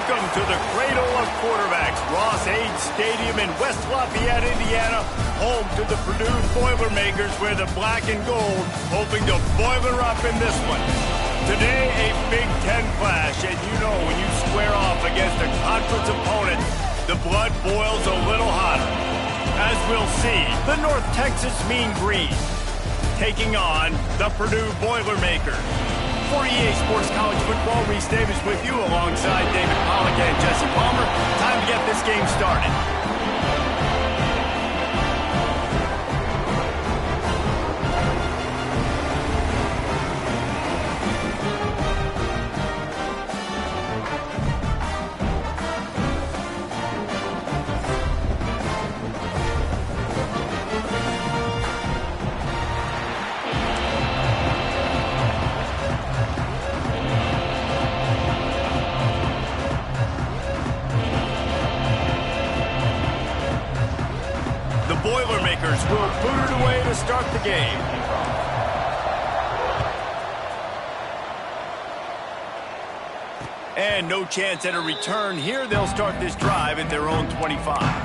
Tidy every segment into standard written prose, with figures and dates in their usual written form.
Welcome to the cradle of quarterbacks, Ross Age Stadium in West Lafayette, Indiana, home to the Purdue Boilermakers, where the black and gold hoping to boiler up in this one. Today, a Big Ten clash, and you know when you square off against a conference opponent, the blood boils a little hotter. As we'll see, the North Texas Mean Green taking on the Purdue Boilermakers. For EA Sports College Football, Reese Davis with you alongside David Pollack and Jesse Palmer. Time to get this game started. Boilermakers will boot it away to start the game. And no chance at a return here. They'll start this drive at their own 25.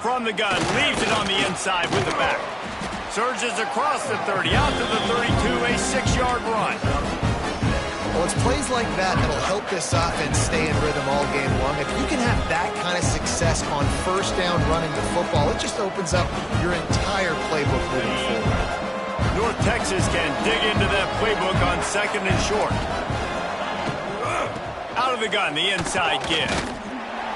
From the gun, leaves it on the inside with the back. Surges across the 30, out to the 32, a 6-yard run. Well, it's plays like that that'll help this offense stay in rhythm all game long. If you can have that kind of success on first down running the football, it just opens up your entire playbook moving forward. North Texas can dig into that playbook on second and short. Out of the gun, the inside give.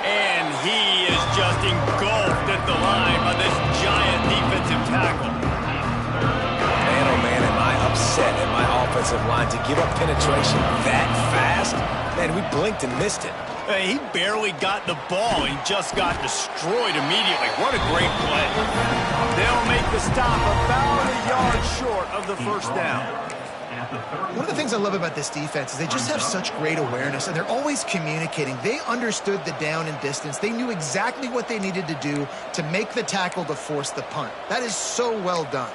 And he is just engulfed at the line by this giant defensive tackle. Man, oh man, am I upset at my offensive line to give up penetration that fast? Man, we blinked and missed it. He barely got the ball. He just got destroyed immediately. What a great play. They'll make the stop about a yard short of the first down. One of the things I love about this defense is they just have such great awareness, and they're always communicating. They understood the down and distance. They knew exactly what they needed to do to make the tackle to force the punt. That is so well done.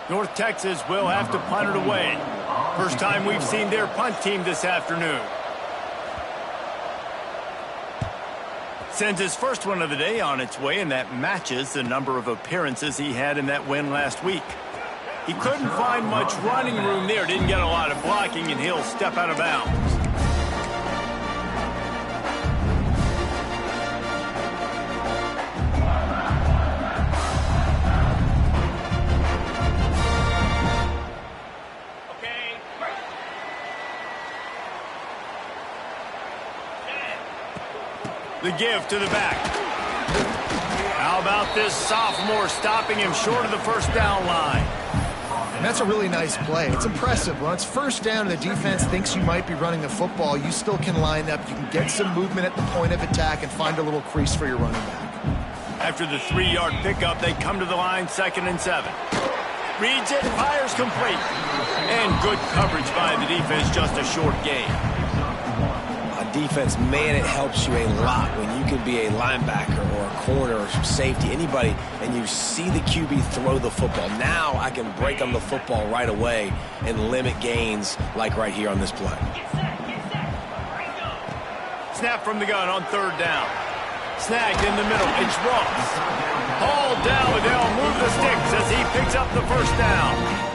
North Texas will have to punt it away. First time we've seen their punt team this afternoon. Sends his first one of the day on its way, and that matches the number of appearances he had in that win last week. He couldn't find much running room there, didn't get a lot of blocking, and he'll step out of bounds. The give to the back. How about this sophomore stopping him short of the first down line? And that's a really nice play. It's impressive. When it's first down and the defense thinks you might be running the football, you still can line up. You can get some movement at the point of attack and find a little crease for your running back. After the 3-yard pickup, they come to the line, 2nd and 7. Reads it, fires complete. And good coverage by the defense, just a short gain. Defense, man, it helps you a lot when you can be a linebacker or a corner or safety, anybody, and you see the QB throw the football. Now I can break on the football right away and limit gains like right here on this play. Snap from the gun on 3rd down. Snagged in the middle. It's Ross. Hauled down, but they'll move the sticks as he picks up the first down.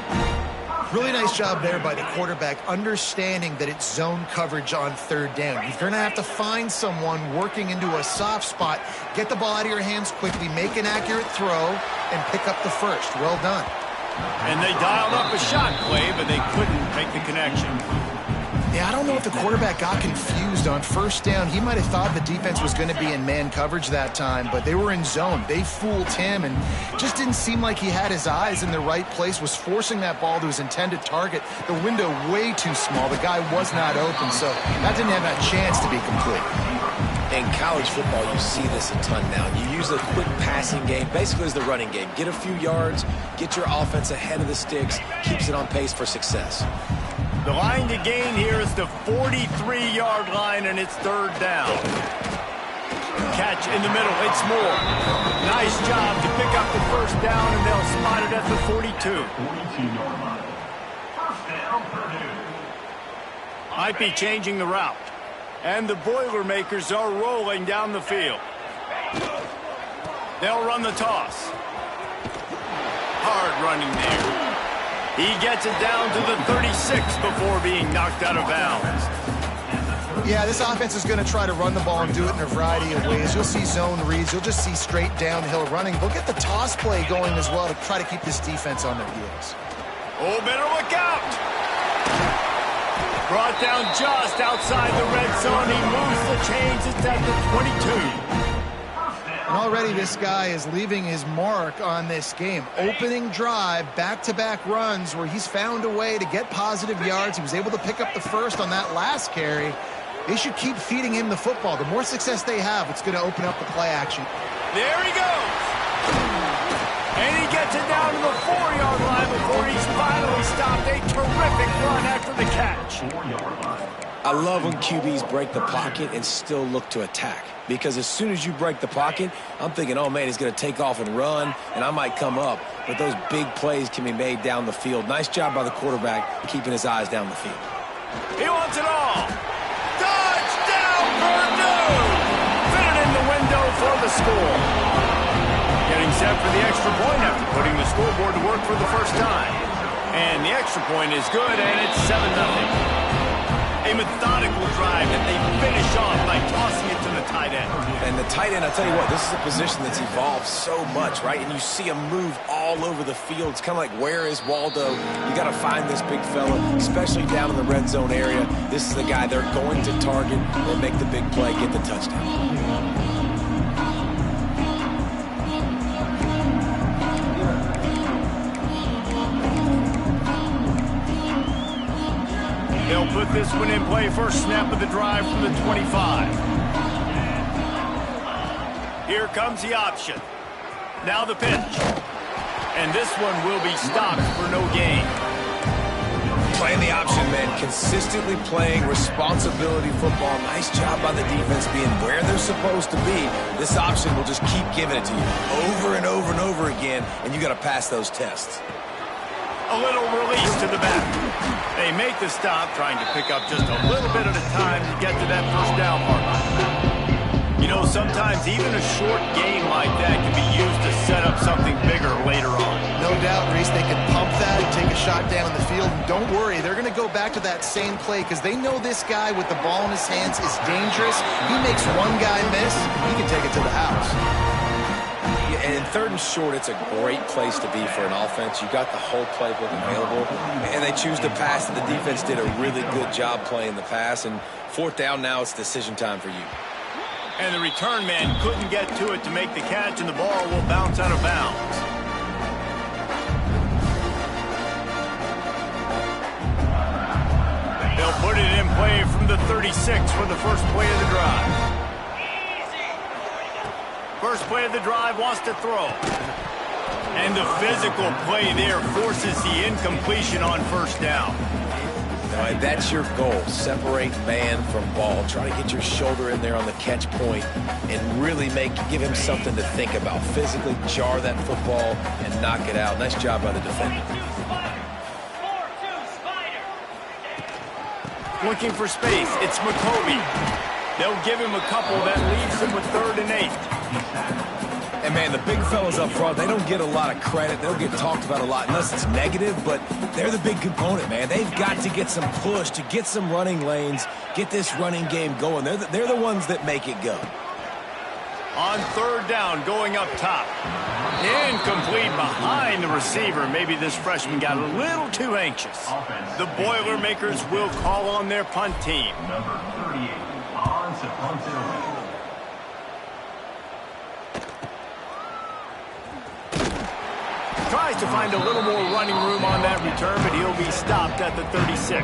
Really nice job there by the quarterback, understanding that it's zone coverage on 3rd down. You're going to have to find someone working into a soft spot, get the ball out of your hands quickly, make an accurate throw, and pick up the first. Well done. And they dialed up a shot play, but they couldn't make the connection. Yeah, I don't know if the quarterback got confused on 1st down. He might have thought the defense was going to be in man coverage that time, but they were in zone. They fooled him and just didn't seem like he had his eyes in the right place, was forcing that ball to his intended target. The window way too small. The guy was not open, so that didn't have a chance to be complete. In college football, you see this a ton now. You use a quick passing game, basically as the running game. Get a few yards, get your offense ahead of the sticks, keeps it on pace for success. The line to gain here is the 43-yard line, and it's third down. Catch in the middle. It's Moore. Nice job to pick up the first down, and they'll spot it at the 42. 42-yard line. First down, Purdue. Might be changing the route. And the Boilermakers are rolling down the field. They'll run the toss. Hard running there. He gets it down to the 36 before being knocked out of bounds. Yeah, this offense is going to try to run the ball and do it in a variety of ways. You'll see zone reads. You'll just see straight downhill running. They'll get the toss play going as well to try to keep this defense on their heels. Oh, better look out! Brought down just outside the red zone. He moves the chains. It's at the 22. And already this guy is leaving his mark on this game. Opening drive, back-to-back runs where he's found a way to get positive yards. He was able to pick up the first on that last carry. They should keep feeding him the football. The more success they have, it's going to open up the play action. There he goes. And he gets it down to the 4-yard line before he's finally stopped. A terrific run after the catch. 4-yard line. I love when QBs break the pocket and still look to attack. Because as soon as you break the pocket, I'm thinking, oh, man, he's going to take off and run, and I might come up. But those big plays can be made down the field. Nice job by the quarterback keeping his eyes down the field. He wants it all. Touchdown, Purdue! Fit it in the window for the score. Getting set for the extra point after putting the scoreboard to work for the first time. And the extra point is good, and it's 7-0. A methodical drive that they finish off by tossing it to the tight end. And the tight end, I'll tell you what, this is a position that's evolved so much, right? And you see him move all over the field. It's kind of like, where is Waldo? You got to find this big fella, especially down in the red zone area. This is the guy they're going to target or make the big play, get the touchdown. They'll put this one in play. First snap of the drive from the 25. Here comes the option. Now the pitch. And this one will be stopped for no gain. Playing the option, man. Consistently playing responsibility football. Nice job by the defense being where they're supposed to be. This option will just keep giving it to you over and over and over again, and you got to pass those tests. A little release to the back. They make the stop, trying to pick up just a little bit at a time to get to that first down mark. You know, sometimes even a short game like that can be used to set up something bigger later on. No doubt, Reese, they can pump that and take a shot down the field. And don't worry, they're going to go back to that same play because they know this guy with the ball in his hands is dangerous. He makes one guy miss, he can take it to the house. And in third and short, it's a great place to be for an offense. You got the whole playbook available, and they choose to pass. The defense did a really good job playing the pass, and fourth down now, it's decision time for you. And the return man couldn't get to it to make the catch, and the ball will bounce out of bounds. They'll put it in play from the 36 for the first play of the drive. First play of the drive, wants to throw. And the physical play there forces the incompletion on first down. All right, that's your goal. Separate man from ball. Try to get your shoulder in there on the catch point and really give him something to think about. Physically jar that football and knock it out. Nice job by the defender. Looking for space, it's McCovey. They'll give him a couple that leaves him with 3rd and 8. And, man, the big fellas up front, they don't get a lot of credit. They don't get talked about a lot unless it's negative, but they're the big component, man. They've got to get some push, to get some running lanes, get this running game going. They're the ones that make it go. On 3rd down, going up top. Incomplete behind the receiver. Maybe this freshman got a little too anxious. The Boilermakers will call on their punt team. Number 38, on to punt it away. Tries to find a little more running room on that return, but he'll be stopped at the 36.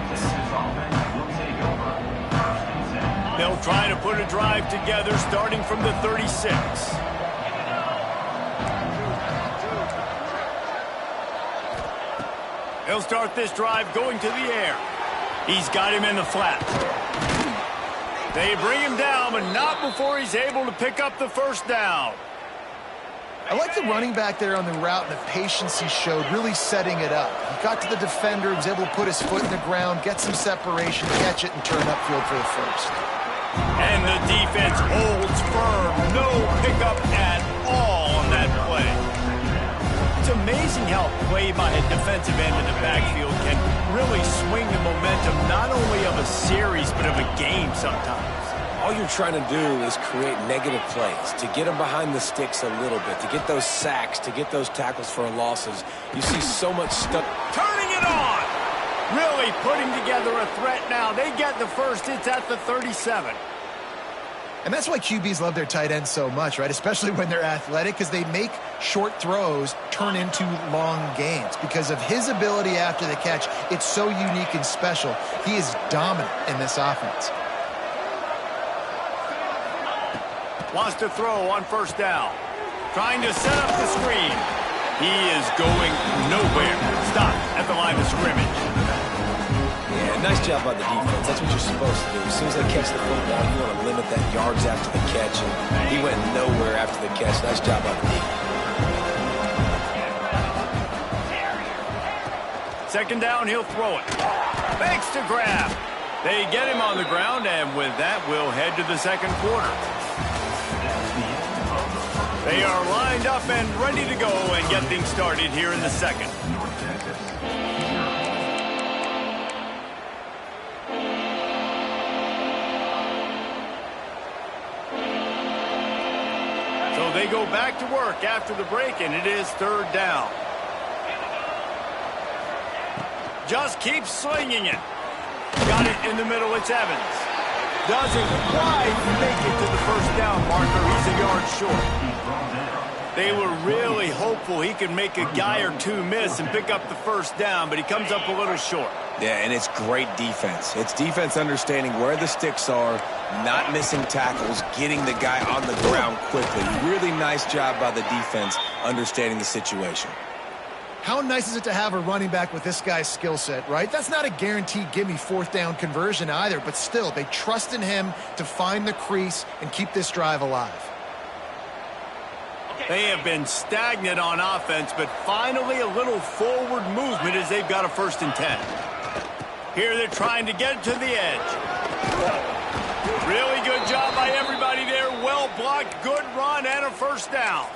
They'll They'll try to put a drive together starting from the 36. He'll start this drive going to the air. He's got him in the flat. They bring him down, but not before he's able to pick up the first down. I like the running back there on the route and the patience he showed, really setting it up. He got to the defender, was able to put his foot in the ground, get some separation, catch it, and turn upfield for the first. And the defense holds firm. No pickup at all on that play. It's amazing how play by a defensive end in the backfield can really swing the momentum not only of a series but of a game sometimes. All you're trying to do is create negative plays, to get them behind the sticks a little bit, to get those sacks, to get those tackles for losses. You see so much stuff. Turning it on! Really putting together a threat now. They get the first. It's at the 37. And that's why QBs love their tight ends so much, right? Especially when they're athletic, because they make short throws turn into long gains. Because of his ability after the catch, it's so unique and special. He is dominant in this offense. Wants to throw on first down. Trying to set up the screen. He is going nowhere. Stop at the line of scrimmage. Yeah, nice job by the defense. That's what you're supposed to do. As soon as they catch the football, you want to limit that yards after the catch. And he went nowhere after the catch. Nice job by the defense. Second down, he'll throw it. Makes to grab. They get him on the ground, and with that, we'll head to the second quarter. They are lined up and ready to go and get things started here in the second. So they go back to work after the break, and it is third down. Just keeps slinging it. Got it in the middle. It's Evans. Doesn't quite make it to the first down marker. He's a yard short. They were really hopeful he could make a guy or two miss and pick up the first down, but he comes up a little short. Yeah, and it's great defense. It's defense understanding where the sticks are, not missing tackles, getting the guy on the ground quickly. Really nice job by the defense understanding the situation. How nice is it to have a running back with this guy's skill set, right? That's not a guaranteed gimme fourth down conversion either, but still, they trust in him to find the crease and keep this drive alive. They have been stagnant on offense, but finally a little forward movement as they've got a 1st and 10. Here they're trying to get to the edge. Really good job by everybody there. Well blocked, good run, and a first down.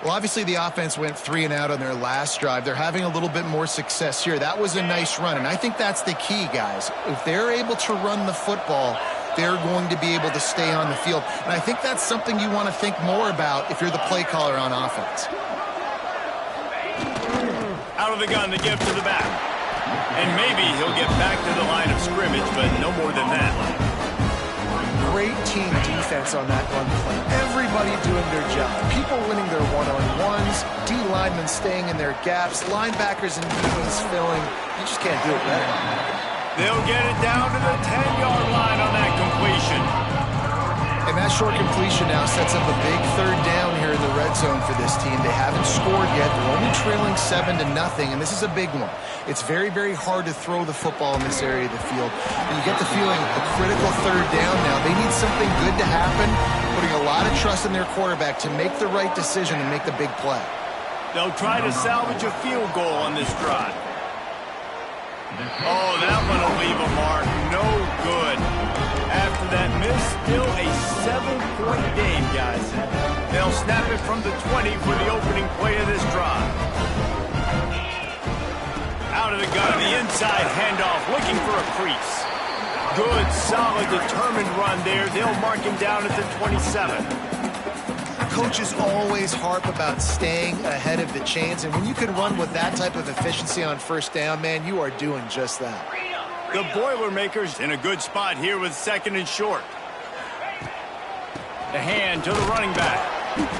Well, obviously the offense went 3 and out on their last drive. They're having a little bit more success here. That was a nice run, and I think that's the key, guys. If they're able to run the football, they're going to be able to stay on the field. And I think that's something you want to think more about if you're the play caller on offense. Out of the gun to give to the back. And maybe he'll get back to the line of scrimmage, but no more than that. Great team defense on that run play. Everybody doing their job. People winning their one-on-ones, D linemen staying in their gaps, linebackers and DBs filling. You just can't do it better. They'll get it down to the 10-yard line on that completion. And that short completion now sets up a big third down here in the red zone for this team. They haven't scored yet. They're only trailing 7-0, and this is a big one. It's very, very hard to throw the football in this area of the field. And you get the feeling a critical third down now. They need something good to happen, putting a lot of trust in their quarterback to make the right decision and make the big play. They'll try to salvage a field goal on this drive. Oh, that one will leave a mark. No good. After that miss, still a 7-point game, guys. They'll snap it from the 20 for the opening play of this drive. Out of the gun, the inside handoff, looking for a crease. Good, solid, determined run there. They'll mark him down at the 27. Coaches always harp about staying ahead of the chains, and when you can run with that type of efficiency on first down, man, you are doing just that. The Boilermakers in a good spot here with 2nd and short. The hand to the running back.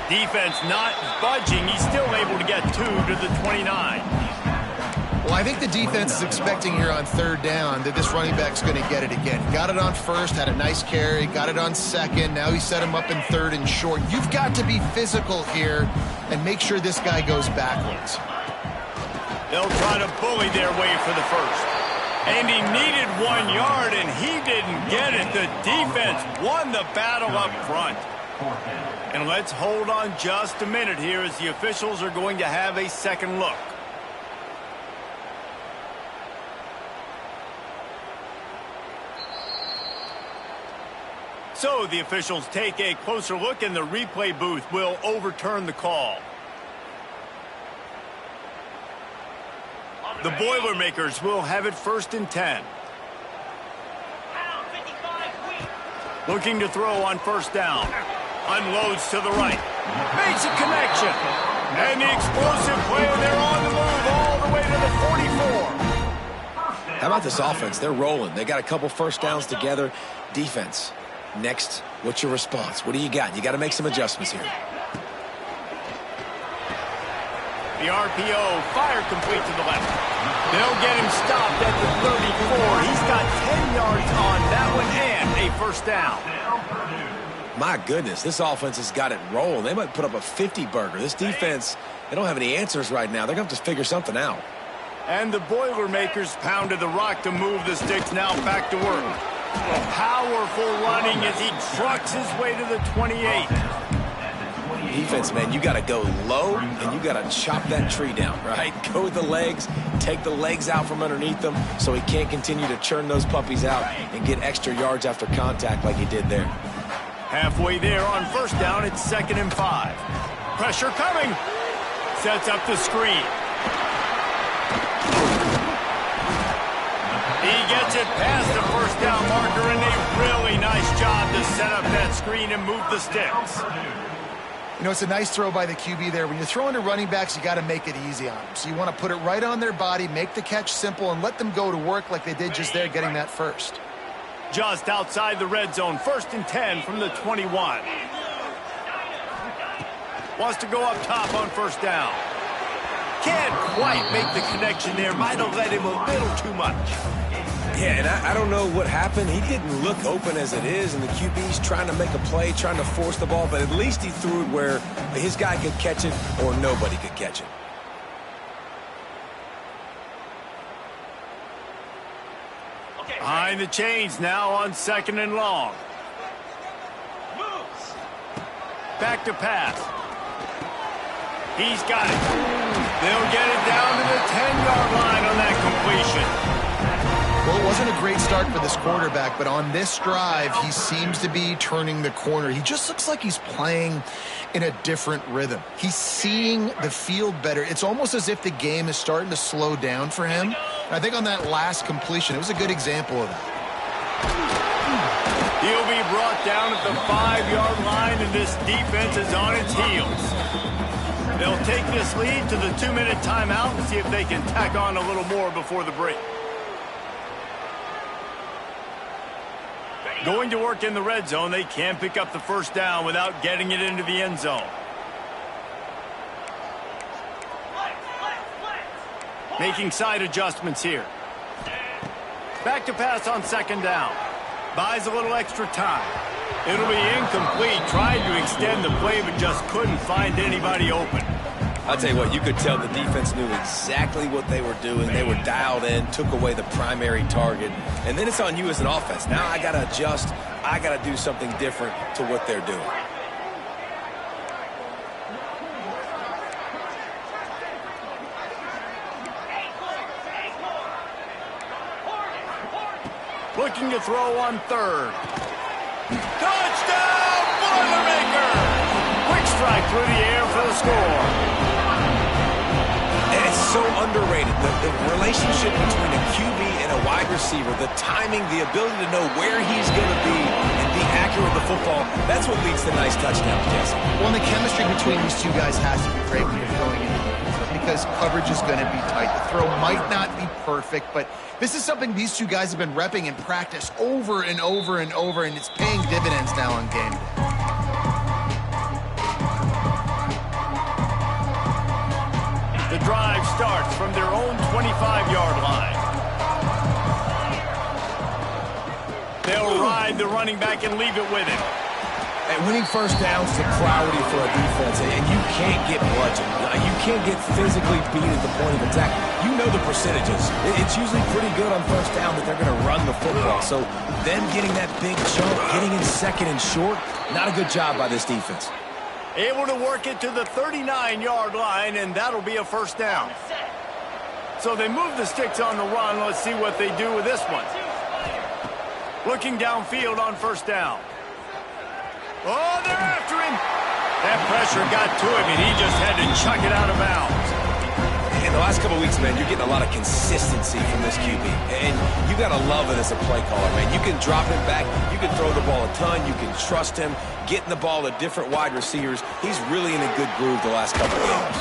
Defense not budging. He's still able to get 2 to the 29. Well, I think the defense is expecting here on third down that this running back's going to get it again. Got it on first, had a nice carry, got it on second. Now he set him up in third and short. You've got to be physical here and make sure this guy goes backwards. They'll try to bully their way for the first. And he needed 1 yard, and he didn't get it. The defense won the battle up front. And let's hold on just a minute here as the officials are going to have a second look. So the officials take a closer look, and the replay booth will overturn the call. The Boilermakers will have it 1st and 10. Looking to throw on first down. Unloads to the right. Makes a connection. And the explosive play, they're on the move all the way to the 44. How about this offense? They're rolling. They got a couple first downs together. Defense. Next, what's your response? What do you got? You got to make some adjustments here. The RPO fire complete to the left. They'll get him stopped at the 34. He's got 10 yards on that one and a first down. My goodness, this offense has got it rolling. They might put up a 50-burger. This defense, they don't have any answers right now. They're going to have to figure something out. And the Boilermakers pounded the rock to move the sticks. Now back to work. Powerful running as he trucks his way to the 28. Defense, man, you got to go low, and you got to chop that tree down, right? Go with the legs, take the legs out from underneath them so he can't continue to churn those puppies out and get extra yards after contact like he did there. Halfway there on first down, it's 2nd and 5. Pressure coming. Sets up the screen. He gets it past the first down marker, and a really nice job to set up that screen and move the sticks. You know, it's a nice throw by the QB there. When you're throwing to running backs, you got to make it easy on them. So you want to put it right on their body, make the catch simple, and let them go to work like they did just there, getting that first. Just outside the red zone, 1st and 10 from the 21. Wants to go up top on first down. Can't quite make the connection there. Might have let him a little too much. Yeah, and I don't know what happened. He didn't look open as it is, and the QB's trying to make a play, trying to force the ball, but at least he threw it where his guy could catch it or nobody could catch it. Behind the chains now on 2nd and long. Back to pass. He's got it. They'll get it down to the 10-yard line on that completion. Well, it wasn't a great start for this quarterback, but on this drive, he seems to be turning the corner. He just looks like he's playing in a different rhythm. He's seeing the field better. It's almost as if the game is starting to slow down for him. And I think on that last completion, it was a good example of that. He'll be brought down at the 5-yard line, and this defense is on its heels. They'll take this lead to the 2-minute timeout and see if they can tack on a little more before the break. Going to work in the red zone, they can pick up the first down without getting it into the end zone. Making side adjustments here. Back to pass on 2nd down. Buys a little extra time. It'll be incomplete. Tried to extend the play, but just couldn't find anybody open. I'll tell you what, you could tell the defense knew exactly what they were doing. They were dialed in, took away the primary target, and then it's on you as an offense. Now I got to adjust. I got to do something different to what they're doing. Looking to throw on 3rd. Touchdown, Boilermaker! Quick strike through the air for the score. And it's so underrated. The relationship between a QB and a wide receiver, the timing, the ability to know where he's going to be and be accurate with the football, that's what leads to nice touchdowns, Jesse. Well, and the chemistry between these two guys has to be great when you're throwing into the end zone because coverage is going to be tight. The throw might not be perfect, but this is something these two guys have been repping in practice over and over and over, and it's paying dividends now on game day. The the drive starts from their own 25-yard line. They'll ride the running back and leave it with him. And winning first downs is a priority for a defense, and you can't get bludgeoned. You can't get physically beat at the point of attack. You know the percentages. It's usually pretty good on first down that they're going to run the football. So them getting that big jump, getting in second and short, not a good job by this defense. Able to work it to the 39-yard line, and that'll be a first down. So they move the sticks on the run. Let's see what they do with this one. Looking downfield on first down. Oh, they're after him. That pressure got to him, and he just had to chuck it out of bounds. In the last couple of weeks, man, you're getting a lot of consistency from this QB. And you got to love it as a play caller, man. You can drop him back. You can throw the ball a ton. You can trust him. Getting the ball to different wide receivers. He's really in a good groove the last couple of games.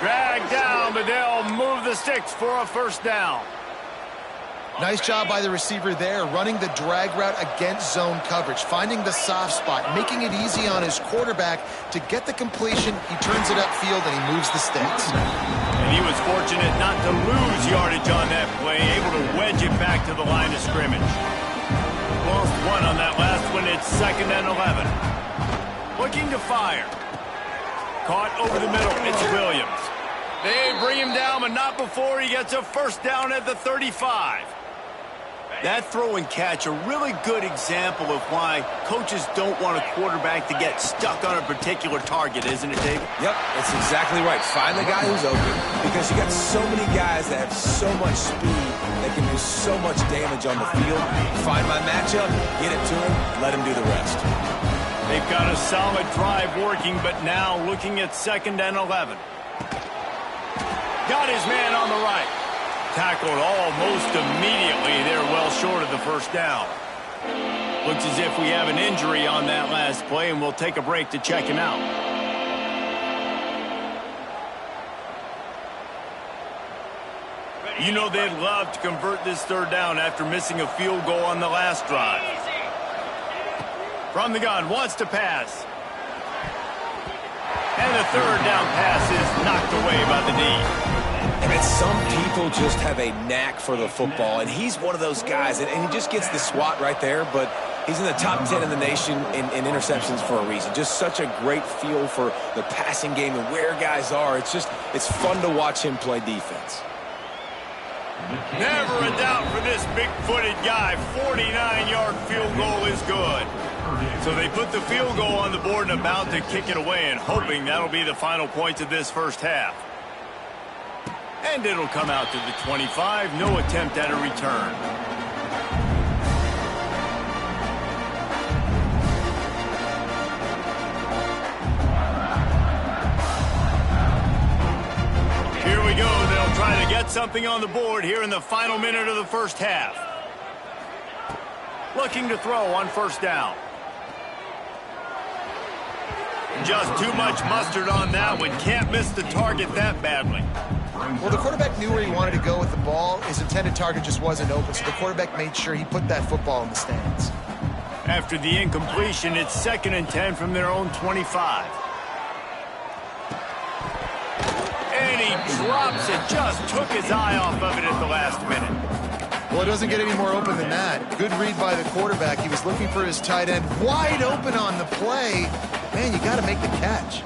Dragged down, but they'll move the sticks for a first down. Nice job by the receiver there, running the drag route against zone coverage, finding the soft spot, making it easy on his quarterback to get the completion. He turns it upfield, and he moves the sticks. And he was fortunate not to lose yardage on that play, able to wedge it back to the line of scrimmage. Lost one on that last one. It's 2nd and 11. Looking to fire. Caught over the middle. It's Williams. They bring him down, but not before he gets a first down at the 35. That throw and catch, a really good example of why coaches don't want a quarterback to get stuck on a particular target, isn't it, David? Yep, that's exactly right. Find the guy who's open, because you got so many guys that have so much speed that can do so much damage on the field. Find my matchup, get it to him, let him do the rest. They've got a solid drive working, but now looking at 2nd and 11. Got his man on the right. Tackled almost immediately. They're well short of the first down. Looks as if we have an injury on that last play, and we'll take a break to check him out. You know they'd love to convert this third down after missing a field goal on the last drive. From the gun, wants to pass. And the third down pass is knocked away by the D. And some people just have a knack for the football, and he's one of those guys, and he just gets the swat right there, but he's in the top 10 in the nation in interceptions for a reason. Just such a great feel for the passing game and where guys are. It's fun to watch him play defense. Never a doubt for this big-footed guy. 49-yard field goal is good. So they put the field goal on the board and about to kick it away, and hoping that'll be the final points of this first half. And it'll come out to the 25. No attempt at a return. Here we go. They'll try to get something on the board here in the final minute of the first half. Looking to throw on first down. Just too much mustard on that one. Can't miss the target that badly. Well, the quarterback knew where he wanted to go with the ball. His intended target just wasn't open, so the quarterback made sure he put that football in the stands. After the incompletion, it's 2nd and 10 from their own 25. And he drops it. Just took his eye off of it at the last minute. Well, it doesn't get any more open than that. Good read by the quarterback. He was looking for his tight end. Wide open on the play. Man, you got to make the catch.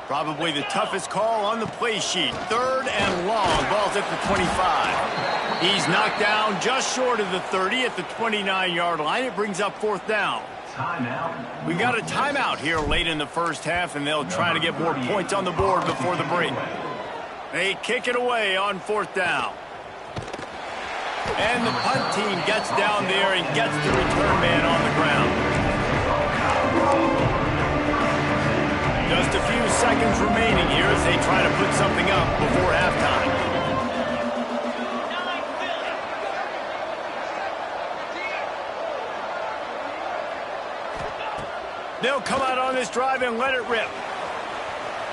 Probably the toughest call on the play sheet. 3rd and long. Ball's at the 25. He's knocked down just short of the 30 at the 29-yard line. It brings up 4th down. Timeout. We got a timeout here late in the first half, and they'll try to get more points on the board before the break. They kick it away on 4th down. And the punt team gets down there and gets the return man on the ground. Just a few seconds remaining here as they try to put something up before halftime. They'll come out on this drive and let it rip.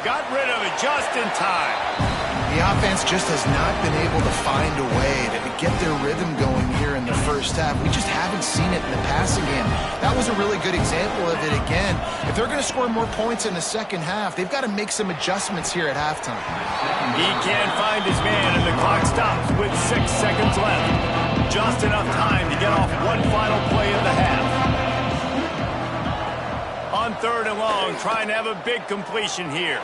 Got rid of it just in time. The offense just has not been able to find a way to get their rhythm going here in the first half. We just haven't seen it in the passing game. That that was a really good example of it again. If they're going to score more points in the second half, they've got to make some adjustments here at halftime. He can't find his man, and the clock stops with 6 seconds left. Just enough time to get off one final play of the half. On 3rd and long, trying to have a big completion here.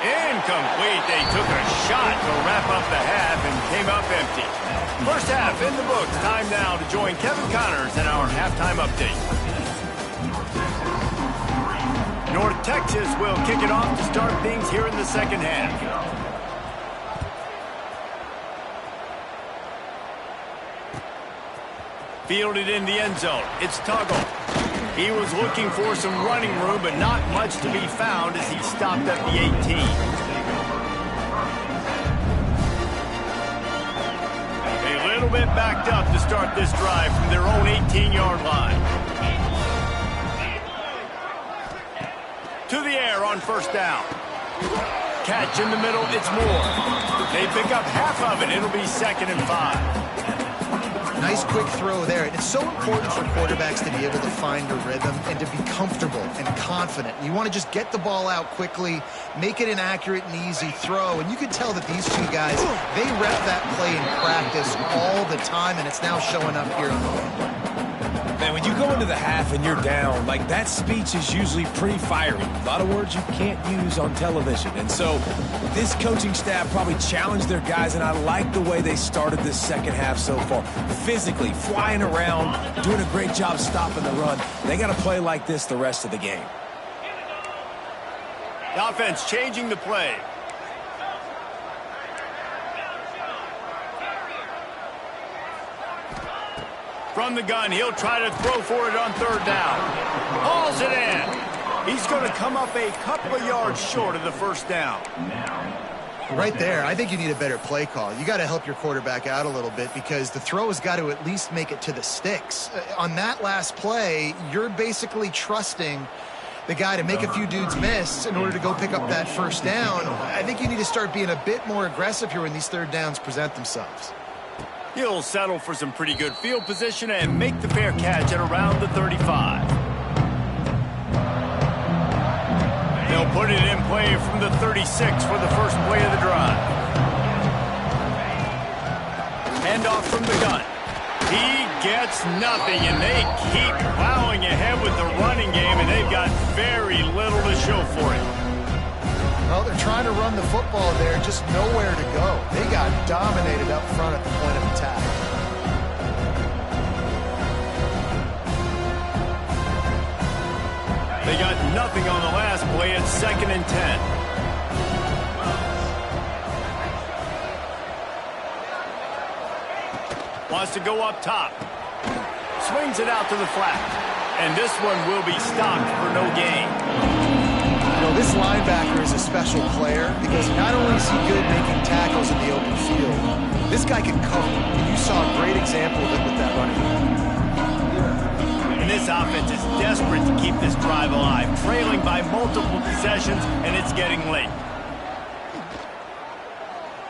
Incomplete. They took a shot to wrap up the half and came up empty. First half in the books. Time now to join Kevin Connors in our halftime update. North Texas will kick it off to start things here in the second half. Fielded in the end zone. It's Tuggle. He was looking for some running room, but not much to be found as he stopped at the 18. A little bit backed up to start this drive from their own 18-yard line. To the air on first down. Catch in the middle, it's Moore. They pick up half of it. It'll be 2nd and 5. Nice quick throw there. And it's so important for quarterbacks to be able to find a rhythm and to be comfortable and confident. You want to just get the ball out quickly, make it an accurate and easy throw. And you can tell that these two guys, they rep that play in practice all the time, and it's now showing up here on the field. Man, when you go into the half and you're down, like, that speech is usually pretty fiery. A lot of words you can't use on television. And so this coaching staff probably challenged their guys, and I like the way they started this second half so far. Physically, flying around, doing a great job stopping the run. They got to play like this the rest of the game. The offense changing the play. From the gun, he'll try to throw for it on 3rd down. Hauls it in. He's going to come up a couple of yards short of the first down. Right there, I think you need a better play call. You got to help your quarterback out a little bit because the throw has got to at least make it to the sticks. On that last play, you're basically trusting the guy to make a few dudes miss in order to go pick up that first down. I think you need to start being a bit more aggressive here when these 3rd downs present themselves. He'll settle for some pretty good field position and make the fair catch at around the 35. They'll put it in play from the 36 for the first play of the drive. Handoff from the gun. He gets nothing, and they keep plowing ahead with the running game, and they've got very little to show for it. Well, they're trying to run the football there, just nowhere to go. They got dominated up front at the point of attack. They got nothing on the last play. It's 2nd and 10. Wants to go up top. Swings it out to the flat. And this one will be stopped for no gain. This linebacker is a special player because not only is he good making tackles in the open field, this guy can cover. And you saw a great example of it with that running back. And this offense is desperate to keep this drive alive, trailing by multiple possessions, and it's getting late.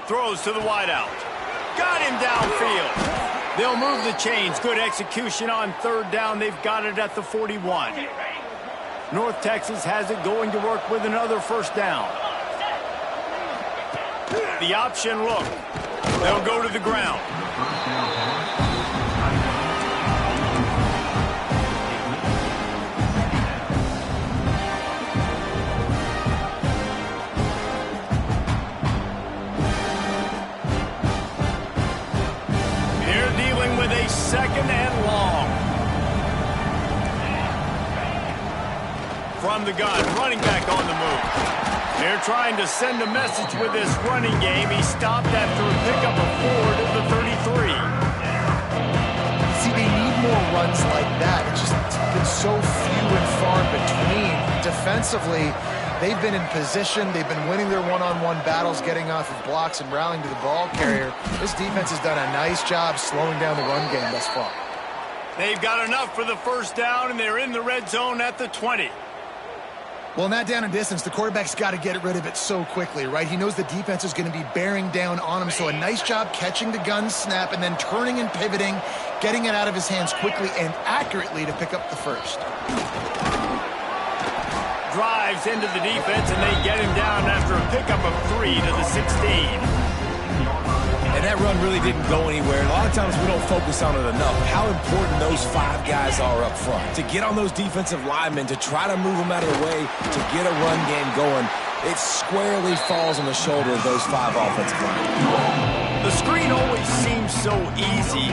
Throws to the wideout. Got him downfield. They'll move the chains. Good execution on 3rd down. They've got it at the 41. North Texas has it going to work with another first down. The option look. They'll go to the ground. They're dealing with a 2nd and long. From the gun, running back on the move. They're trying to send a message with this running game. He stopped after a pickup of 4 to the 33. See, they need more runs like that. It's just been so few and far between. Defensively, they've been in position. They've been winning their one-on-one battles, getting off of blocks and rallying to the ball carrier. This defense has done a nice job slowing down the run game thus far. They've got enough for the first down, and they're in the red zone at the 20. Well, in that down and distance, the quarterback's got to get rid of it so quickly, right? He knows the defense is going to be bearing down on him, so a nice job catching the gun snap and then turning and pivoting, getting it out of his hands quickly and accurately to pick up the first. Drives into the defense, and they get him down after a pickup of 3 to the 16. And that run really didn't go anywhere. A lot of times we don't focus on it enough. How important those 5 guys are up front. To get on those defensive linemen, to try to move them out of the way, to get a run game going, it squarely falls on the shoulder of those 5 offensive linemen. The screen always seems so easy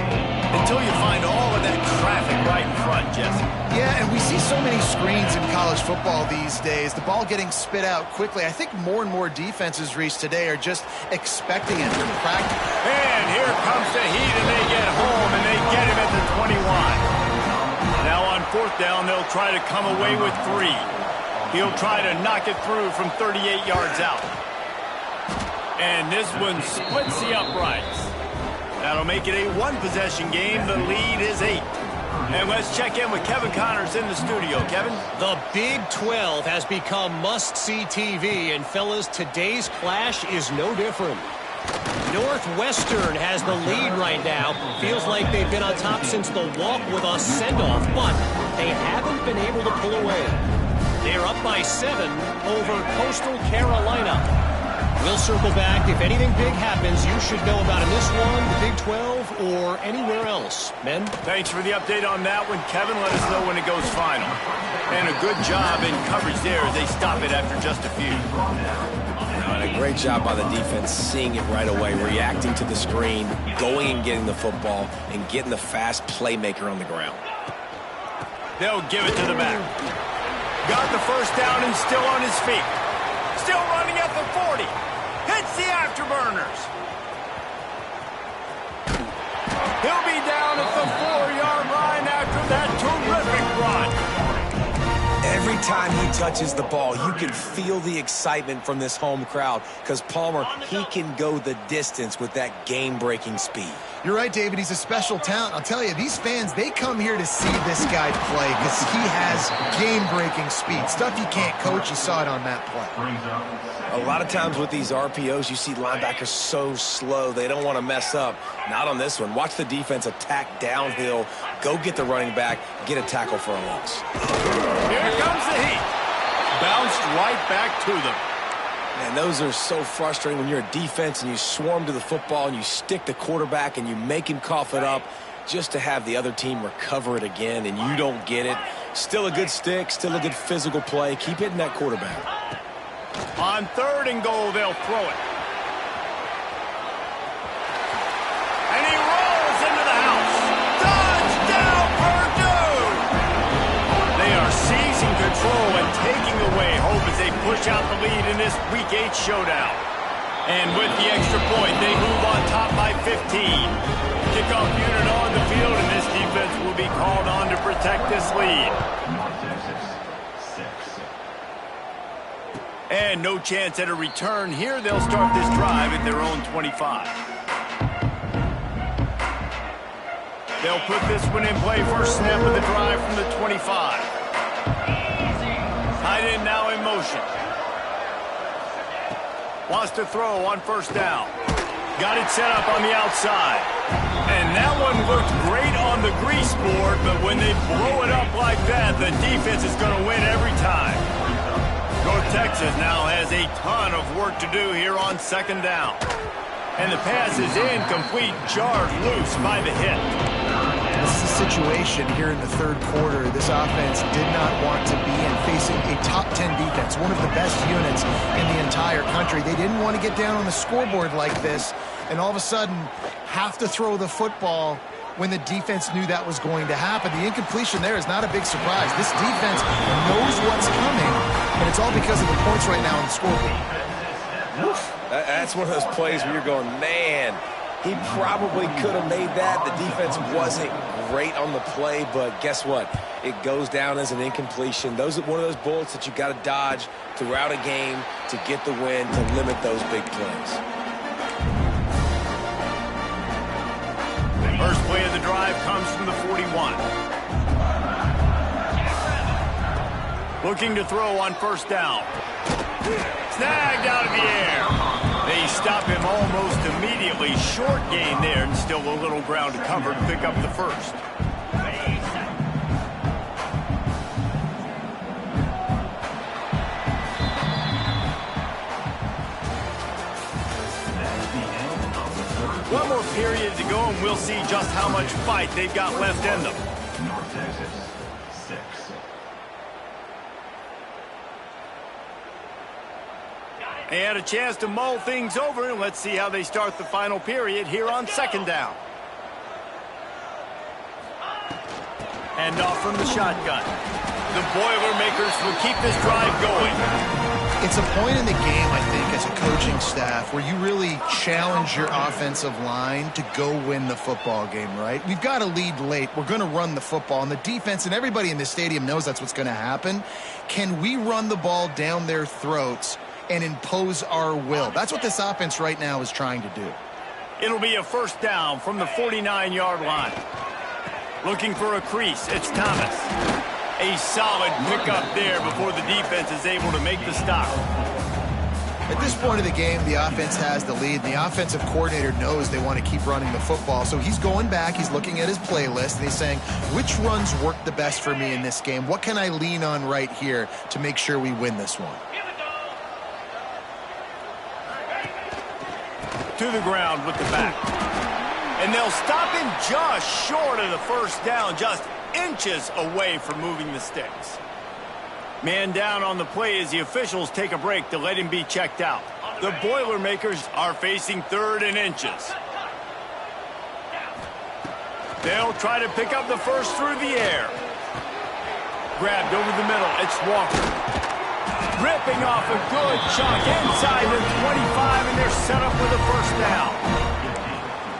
until you find all of that traffic right in front, Jesse. Yeah, and we see so many screens in college football these days. The ball getting spit out quickly. I think more and more defenses, Reese, today are just expecting it from practice. And here comes the heat, and they get home, and they get him at the 21. Now on 4th down, they'll try to come away with 3. He'll try to knock it through from 38 yards out. And this one splits the uprights. That'll make it a 1-possession game. The lead is 8. And let's check in with Kevin Connors in the studio. Kevin? The Big 12 has become must-see TV, and fellas, today's clash is no different. Northwestern has the lead right now. Feels like they've been on top since the walk with a send-off, but they haven't been able to pull away. They're up by 7 over Coastal Carolina. We'll circle back. If anything big happens, you should know about in this one, the Big 12, or anywhere else. Men? Thanks for the update on that one, Kevin. Let us know when it goes final. And a good job in coverage there as they stop it after just a few. And a great job by the defense, seeing it right away, reacting to the screen, going and getting the football, and getting the fast playmaker on the ground. They'll give it to the back. Got the first down and still on his feet. Still running at the 40. Hits the afterburners. He'll be down at the 4-yard line after that terrific run. Every time he touches the ball, you can feel the excitement from this home crowd because Palmer, he can go the distance with that game-breaking speed. You're right, David. He's a special talent. I'll tell you, these fans, they come here to see this guy play because he has game-breaking speed. Stuff you can't coach. You saw it on that play. A lot of times with these RPOs, you see linebackers so slow. They don't want to mess up. Not on this one. Watch the defense attack downhill, go get the running back, get a tackle for a loss. Here comes the heat. Bounced right back to them. And those are so frustrating when you're a defense and you swarm to the football and you stick the quarterback and you make him cough it up just to have the other team recover it again and you don't get it. Still a good stick, still a good physical play. Keep hitting that quarterback. On 3rd and goal, they'll throw it. And he rolls into the house. Touchdown, Purdue! They are seizing control and taking away hope as they push out the lead in this Week 8 showdown. And with the extra point, they move on top by 15. Kickoff unit on the field, and this defense will be called on to protect this lead. And no chance at a return here. They'll start this drive at their own 25. They'll put this one in play. First snap of the drive from the 25. Tight end now in motion. Wants to throw on 1st down. Got it set up on the outside. And that one looked great on the grease board, but when they blow it up like that, the defense is going to win every time. North Texas now has a ton of work to do here on 2nd down. And the pass is incomplete, jarred loose by the hit. This is a situation here in the 3rd quarter this offense did not want to be in, facing a top 10 defense, one of the best units in the entire country. They didn't want to get down on the scoreboard like this and all of a sudden have to throw the football when the defense knew that was going to happen. The incompletion there is not a big surprise. This defense knows what's coming, and it's all because of the points right now on the scoreboard. That's one of those plays where you're going, man, he probably could have made that. The defense wasn't great on the play, but guess what? It goes down as an incompletion. Those are one of those bullets that you got to dodge throughout a game to get the win, to limit those big plays. First play of the drive comes from the 41. Looking to throw on 1st down. Snagged out of the air. They stop him almost immediately. Short gain there, and still a little ground to cover to pick up the first. One more period to go, and we'll see just how much fight they've got left in them. North Texas, 6. They had a chance to mull things over, and let's see how they start the final period here on second down. And off from the shotgun. The Boilermakers will keep this drive going. It's a point in the game, I think, as a coaching staff where you really challenge your offensive line to go win the football game, right? We've got to lead late. We're going to run the football. And the defense and everybody in this stadium knows that's what's going to happen. Can we run the ball down their throats and impose our will? That's what this offense right now is trying to do. It'll be a first down from the 49-yard line. Looking for a crease. It's Thomas. A solid pickup there before the defense is able to make the stop. At this point of the game, the offense has the lead. The offensive coordinator knows they want to keep running the football. So he's going back, he's looking at his playlist, and he's saying, which runs work the best for me in this game? What can I lean on right here to make sure we win this one? To the ground with the back. And they'll stop him just short of the first down, just inches away from moving the sticks. Man down on the play as the officials take a break to let him be checked out. The Boilermakers are facing third and inches. They'll try to pick up the first through the air. Grabbed over the middle. It's Walker. Ripping off a good chunk inside the 25, and they're set up with a first down.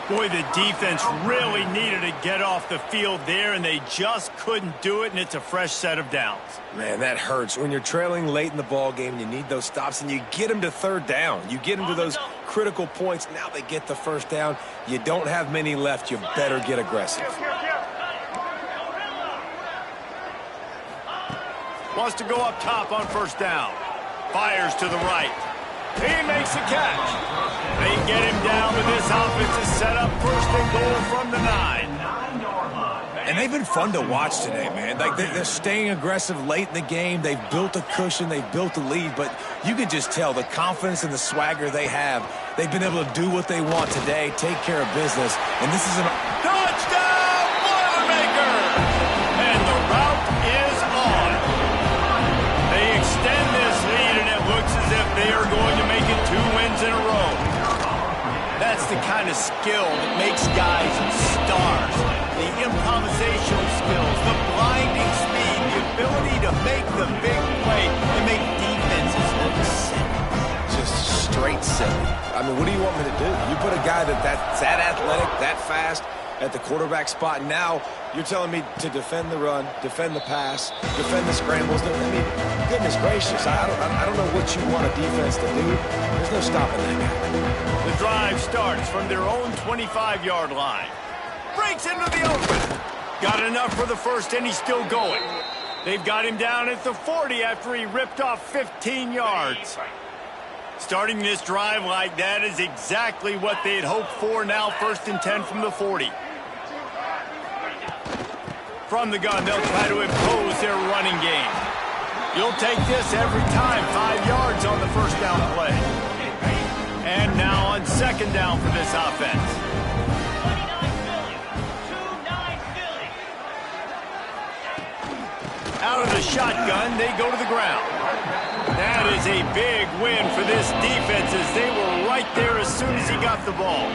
Boy, the defense really needed to get off the field there, and they just couldn't do it, and it's a fresh set of downs. Man, that hurts. When you're trailing late in the ball game, you need those stops, and you get them to third down. You get them to those critical points. Now they get the first down. You don't have many left. You better get aggressive. Wants to go up top on first down. Fires to the right. He makes the catch. They get him down, but this offense is set up first and goal from the 9. And they've been fun to watch today, man. Like they're staying aggressive late in the game. They've built a cushion. They've built a lead. But you can just tell the confidence and the swagger they have. They've been able to do what they want today, take care of business. And this is an touchdown, Boilermaker! And the route is on. They extend this lead, and it looks as if they are going to make it 2 wins in a row. That's the kind of skill that makes guys stars. The improvisational skills, the blinding speed, the ability to make the big play and make defenses look silly. just straight silly. I mean, what do you want me to do? You put a guy that's that athletic, that fast at the quarterback spot, and now you're telling me to defend the run, defend the pass, defend the scrambles. I mean, goodness gracious, I don't know what you want a defense to do. There's no stopping that guy. The drive starts from their own 25-yard line. Breaks into the open. Got enough for the first, and he's still going. They've got him down at the 40 after he ripped off 15 yards. Starting this drive like that is exactly what they had hoped for. Now 1st and 10 from the 40. From the gun, they'll try to impose their running game. You'll take this every time. 5 yards on the first down play. And now on 2nd down for this offense. Out of the shotgun, they go to the ground. That is a big win for this defense as they were right there as soon as he got the ball.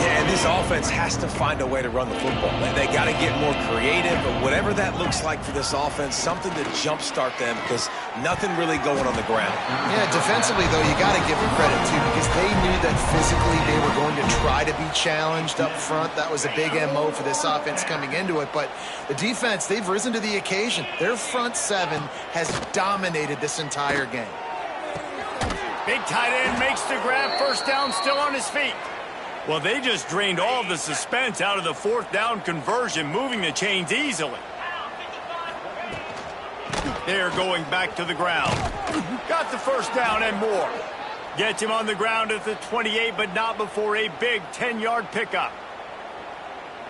Yeah, and this offense has to find a way to run the football. They got to get more creative, but whatever that looks like for this offense, something to jumpstart them because nothing really going on the ground. Yeah, defensively, though, you got to give them credit, too, because they knew that physically they were going to try to be challenged up front. That was a big MO for this offense coming into it. But the defense, they've risen to the occasion. Their front seven has dominated this entire game. Big tight end makes the grab. 1st down, still on his feet. Well, they just drained all of the suspense out of the 4th down conversion, moving the chains easily. They're going back to the ground. Got the 1st down and more. Gets him on the ground at the 28, but not before a big 10-yard pickup.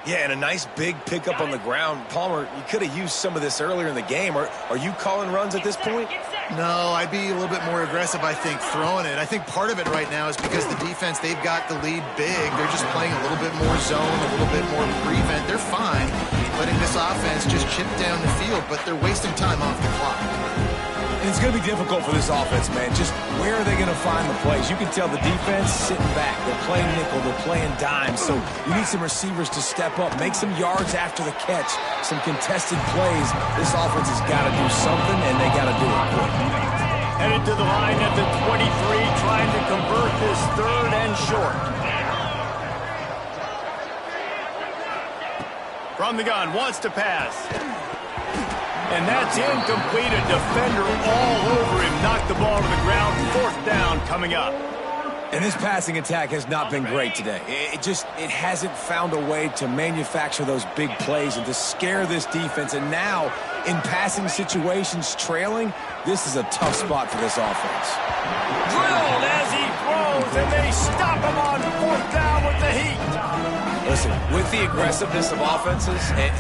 Yeah, and a nice big pickup on the ground. Palmer, you could have used some of this earlier in the game. Are you calling runs at this point? No, I'd be a little bit more aggressive, I think, throwing it. I think part of it right now is because the defense, they've got the lead big. They're just playing a little bit more zone, a little bit more prevent. They're fine letting this offense just chip down the field, but they're wasting time off the clock. And it's going to be difficult for this offense, man. Just where are they going to find the plays? You can tell the defense sitting back. They're playing nickel. They're playing dime. So you need some receivers to step up, make some yards after the catch, some contested plays. This offense has got to do something, and they got to do it quick. Headed to the line at the 23, trying to convert this third and short. From the gun, wants to pass. And that's incomplete. A defender all over him. Knocked the ball to the ground. Fourth down coming up. And this passing attack has not been great today. It hasn't found a way to manufacture those big plays and to scare this defense. And now, in passing situations, trailing, this is a tough spot for this offense. Drilled as he throws, and they stop him on fourth down with the heat. Listen, with the aggressiveness of offenses and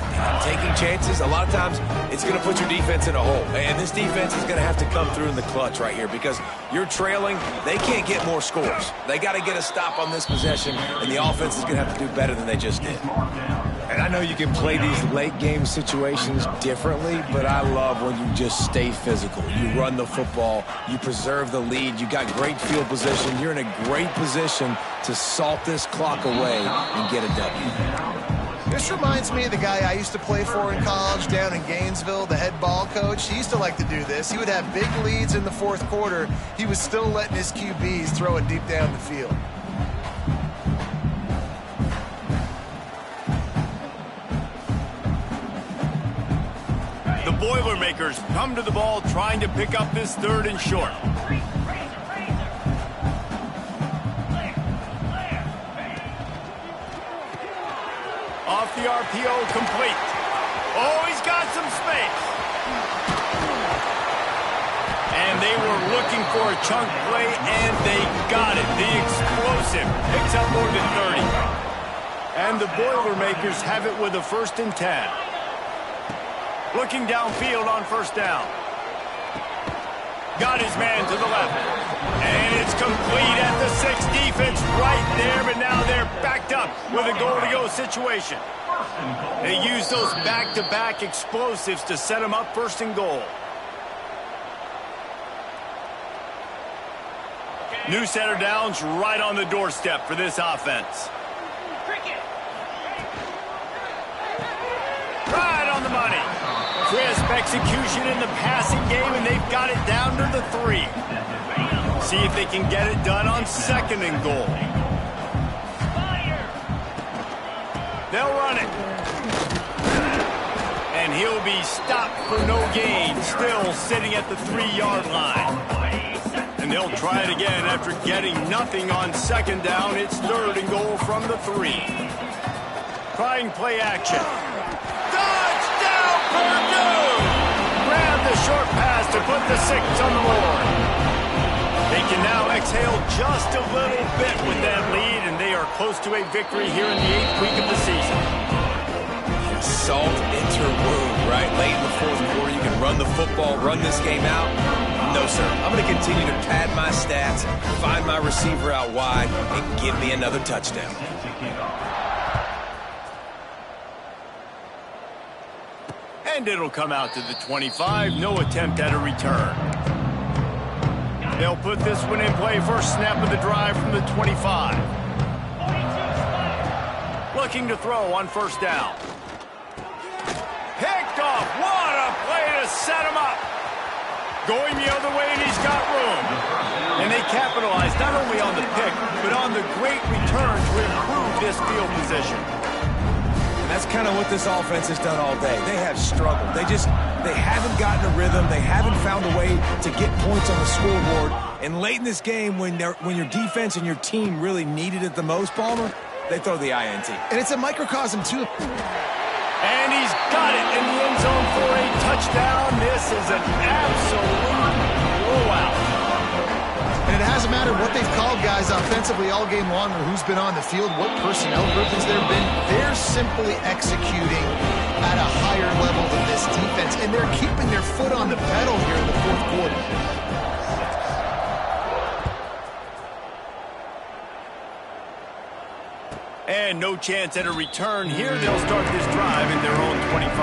taking chances, a lot of times it's going to put your defense in a hole. And this defense is going to have to come through in the clutch right here because you're trailing. They can't get more scores. They got to get a stop on this possession, and the offense is going to have to do better than they just did. And I know you can play these late-game situations differently, but I love when you just stay physical. You run the football. You preserve the lead. You got great field position. You're in a great position to salt this clock away and get a W. This reminds me of the guy I used to play for in college down in Gainesville, the head ball coach. He used to like to do this. He would have big leads in the fourth quarter. He was still letting his QBs throw it deep down the field. The Boilermakers come to the ball trying to pick up this third and short. Off the RPO, complete. Oh, he's got some space. And they were looking for a chunk play, and they got it. The explosive picks up more than 30. And the Boilermakers have it with a 1st and 10. Looking downfield on first down. Got his man to the left. And it's complete at the 6. Defense right there, but now they're backed up with a goal-to-go situation. They use those back-to-back explosives to set them up 1st and goal. New set of downs right on the doorstep for this offense. Right on the money. Crisp execution in the passing game, and they've got it down to the 3. See if they can get it done on 2nd and goal. They'll run it. And he'll be stopped for no gain, still sitting at the 3-yard line. And they'll try it again after getting nothing on 2nd down. It's 3rd and goal from the 3. Trying play action. Touchdown, Purdue! Grab the short pass to put the 6 on the board. They can now exhale just a little bit with that lead, and they are close to a victory here in the 8th week of the season. Salt into wound, right? Late in the fourth quarter, you can run the football, run this game out. No, sir. I'm going to continue to pad my stats, find my receiver out wide, and give me another touchdown. And it'll come out to the 25. No attempt at a return. They'll put this one in play. First snap of the drive from the 25. Looking to throw on first down. Picked off. What a play to set him up. Going the other way, and he's got room. And they capitalize not only on the pick, but on the great return to improve this field position. That's kind of what this offense has done all day. They have struggled. They haven't gotten a rhythm. They haven't found a way to get points on the scoreboard. And late in this game, when your defense and your team really needed it the most, Palmer, they throw the INT. And it's a microcosm, too. And he's got it in the end zone for a touchdown. This is an absolute blowout. And it hasn't mattered matter what they've called guys offensively all game long or who's been on the field, what personnel groupings there have been, they're simply executing at a higher level than this defense, and they're keeping their foot on the pedal here in the fourth quarter. And no chance at a return here. They'll start this drive in their own 25.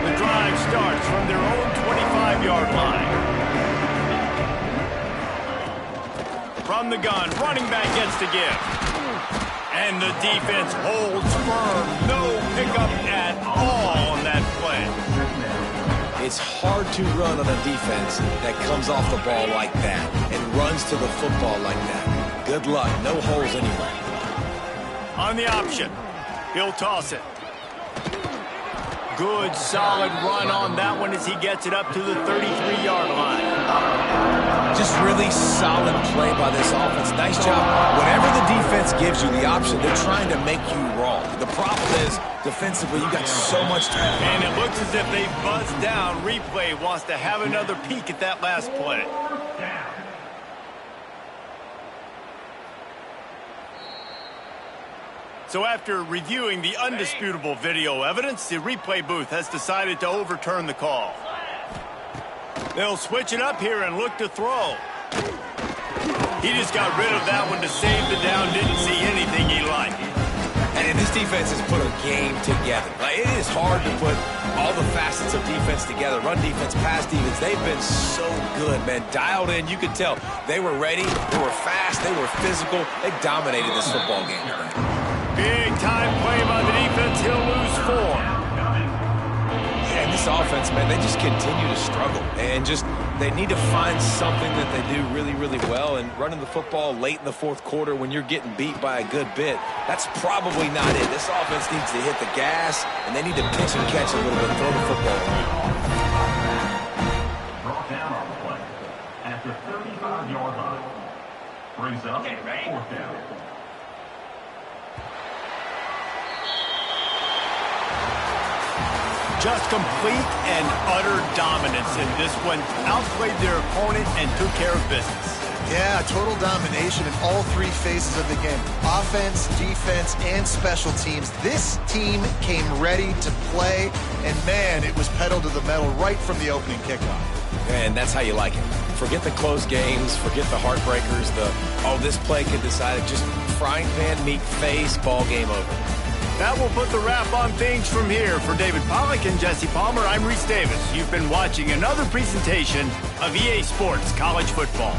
The drive starts from their own 25-yard line. From the gun, running back gets to give. And the defense holds firm. No pickup at all on that play. It's hard to run on a defense that comes off the ball like that and runs to the football like that. Good luck. No holes anywhere. On the option, he'll toss it. Good, solid run on that one as he gets it up to the 33-yard line. Just really solid play by this offense. Nice job. Whatever the defense gives you, the option, they're trying to make you wrong. The problem is, defensively, you got so much time. And it looks as if they buzzed down. Replay wants to have another peek at that last play. So after reviewing the undisputable video evidence, the replay booth has decided to overturn the call. They'll switch it up here and look to throw. He just got rid of that one to save the down, didn't see anything he liked. And this defense has put a game together. Like, it is hard to put all the facets of defense together. Run defense, pass defense. They've been so good, man. Dialed in. You could tell they were ready. They were fast. They were physical. They dominated this football game today. Big time play by the defense. He'll lose 4. And this offense, man, they just continue to struggle. And they need to find something that they do really, really well. And running the football late in the fourth quarter when you're getting beat by a good bit, that's probably not it. This offense needs to hit the gas, and they need to pitch and catch a little bit, throw the football around. Brought down on the play at the 35-yard line. Brings up 4th down. Just complete and utter dominance in this one. Outplayed their opponent and took care of business. Yeah, total domination in all 3 phases of the game. Offense, defense, and special teams. This team came ready to play, and man, it was pedal to the metal right from the opening kickoff. And that's how you like it. Forget the close games, forget the heartbreakers, this play could decide it. Just frying pan, meat face, ball game over. That will put the wrap on things from here. For David Pollack and Jesse Palmer, I'm Reese Davis. You've been watching another presentation of EA Sports College Football.